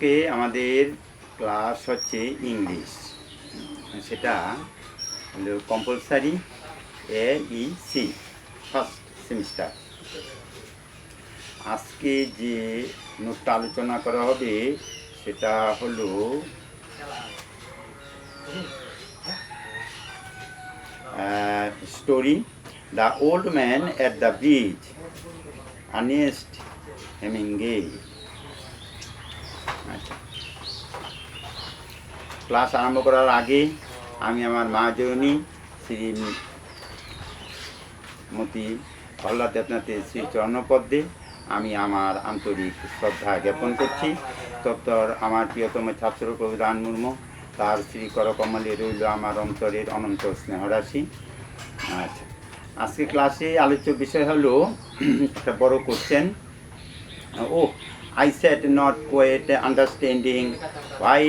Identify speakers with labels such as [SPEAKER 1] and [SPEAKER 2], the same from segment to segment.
[SPEAKER 1] আজকে আমাদের ক্লাস হচ্ছে ইংলিশ, সেটা হলো কম্পালসারি AEC ফার্স্ট সেমিস্টার। আজকে যে নোটটা আলোচনা করা হবে সেটা হলো story the old man at the bridge, Ernest Hemingway. আচ্ছা, ক্লাস আরম্ভ করার আগে আমি আমার মা জননী শ্রীমতী হল্লা দেবনাথের শ্রী চরণপদ্মে আমি আমার আন্তরিক শ্রদ্ধা জ্ঞাপন করছি। তত্তর আমার প্রিয়তম ছাত্র প্রবিধান মুর্মু, তার শ্রী করকমলে রইল আমার অন্তরের অনন্ত স্নেহরাশি। আচ্ছা, আজকে ক্লাসে আলোচ্য বিষয় হলো একটা বড় question. I said not quite understanding why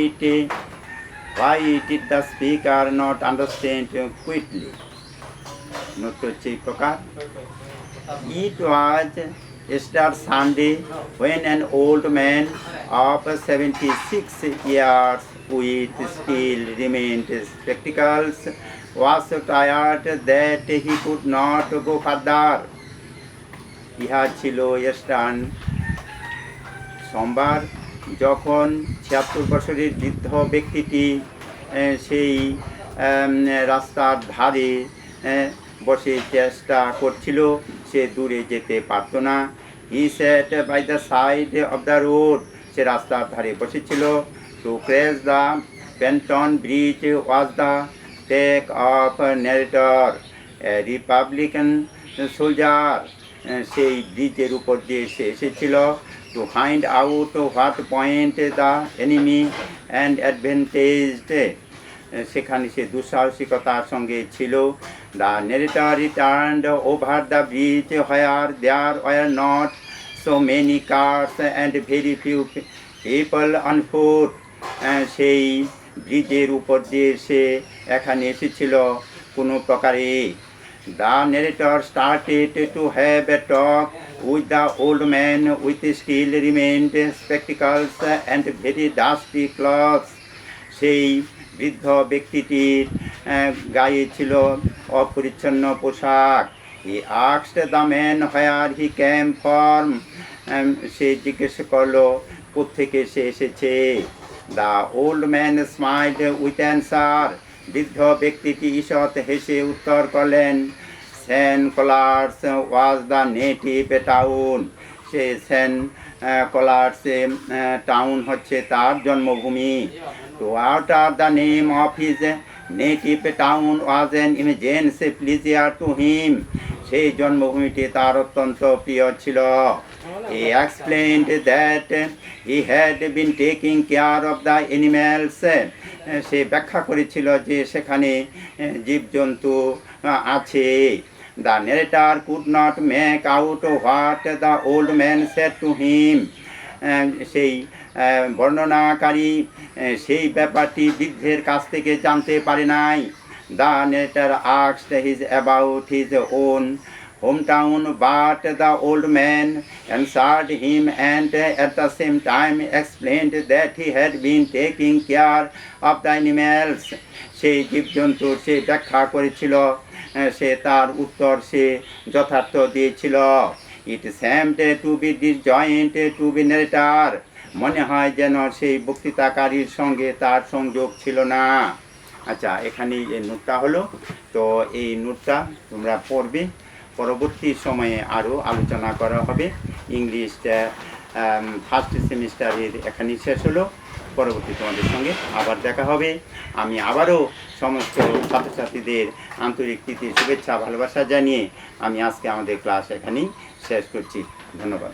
[SPEAKER 1] did the speaker not understand quickly. Note হচ্ছে এই প্রকার: It was Easter Sunday when an old man of 76 years with still remained spectacles was so tired that he could not go further. ইহা ছিল eastern সোমবার, যখন 76 বছরের বৃদ্ধ ব্যক্তিটি সেই রাস্তার ধারে বসে চেষ্টা করছিল, সে দূরে যেতে পারত না। He sat by the side of the road, সে রাস্তার ধারে বসেছিল। To cross the Penton bridge was the take of narrator, Republican soldier. সেই ব্রিজের উপর দিয়ে সে এসেছিল। To find out what point the enemy and advantaged, সেখানে সে দুঃসাহসিকতার সঙ্গে ছিল। The narrator returned over the bridge where there were not so many cars and very few people on foot. সেই ব্রিজের উপর দিয়ে সে এখানে এসেছিল কোনো প্রকারে। The narrator started to have a talk with the old man with still remained spectacles and very dusty clothes. সেই বৃদ্ধ ব্যক্তিটির গায়ে ছিল অপরিচ্ছন্ন পোশাক। He asked the man where he came from. সে জিজ্ঞেস করলো কোত্থেকে সে এসেছে। The old man smiled with answer. বৃদ্ধ ব্যক্তিটি ঈষৎ হেসে উত্তর করলেন, San Carlos was the native town. সে সেন্ট কলার্স টাউন হচ্ছে তার জন্মভূমি। To utter the name of his native town was an immense pleasure to him. সেই জন্মভূমিটি তার অত্যন্ত প্রিয় ছিল। He explained that he had been taking care of the animals. সে ব্যাখ্যা করেছিল যে সেখানে জীবজন্তু আছে। The narrator could not make out what the old man said to him. সেই বর্ণনাকারী সেই ব্যাপারটি বৃদ্ধের কাছ থেকে জানতে পারে নাই। The narrator asked about his own hometown, but the old man answered him and at the same time explained that he had been taking care of the animals. সেই জীবজন্তুর সে ব্যাখ্যা করেছিল, সে তার উত্তর সে যথার্থ দিয়েছিল। It seemed to be disjoint to be narrator. মনে হয় যেন সেই বক্তৃতাকারীর সঙ্গে তার সংযোগ ছিল না। আচ্ছা, এখানে এই নোটটা হলো, তো এই নোটটা তোমরা পড়বে। পরবর্তী সময়ে আরও আলোচনা করা হবে। ইংলিশটা ফার্স্ট সেমিস্টারের এখানেই শেষ হলো। পরবর্তী তোমাদের সঙ্গে আবার দেখা হবে। আমি আবারও সমস্ত ছাত্রছাত্রীদের আন্তরিক প্রীতি শুভেচ্ছা ভালোবাসা জানিয়ে আমি আজকে আমাদের ক্লাস এখানেই শেষ করছি। ধন্যবাদ।